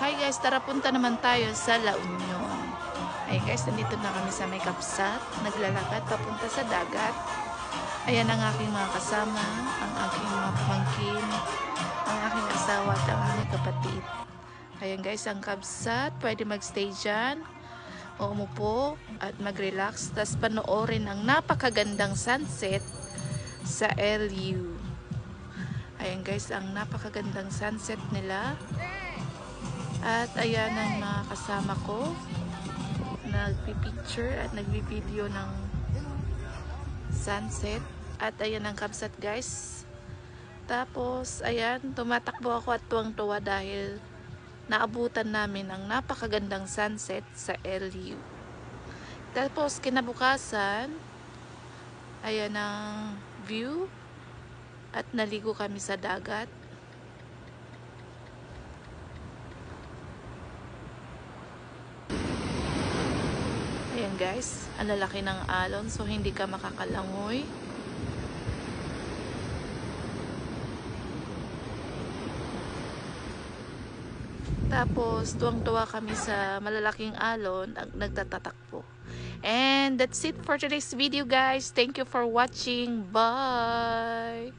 Hi guys, tara punta naman tayo sa La Union. Ay guys, nandito na kami sa may kapsat. Naglalakad papunta sa dagat. Ayan ang aking mga kasama, ang aking mga pamangkin, ang aking asawa at ang aking kapatid. Ayan guys, ang kapsat. Pwede magstay dyan o umupo at mag-relax. Tapos panoorin ang napakagandang sunset sa LU. Ayan guys, ang napakagandang sunset nila. At ayan ang mga kasama ko, nagpipicture at nagbi-video ng sunset. At ayan ang kapsat guys. Tapos ayan, tumatakbo ako at tuwang-tuwa dahil naabutan namin ang napakagandang sunset sa LU. Tapos kinabukasan, ayan ang view at naligo kami sa dagat. Ayan guys, ang lalaki ng alon, so hindi ka makakalangoy. Tapos tuwang-tuwa kami sa malalaking alon ang nagtatatakbo. And that's it for today's video guys. Thank you for watching. Bye!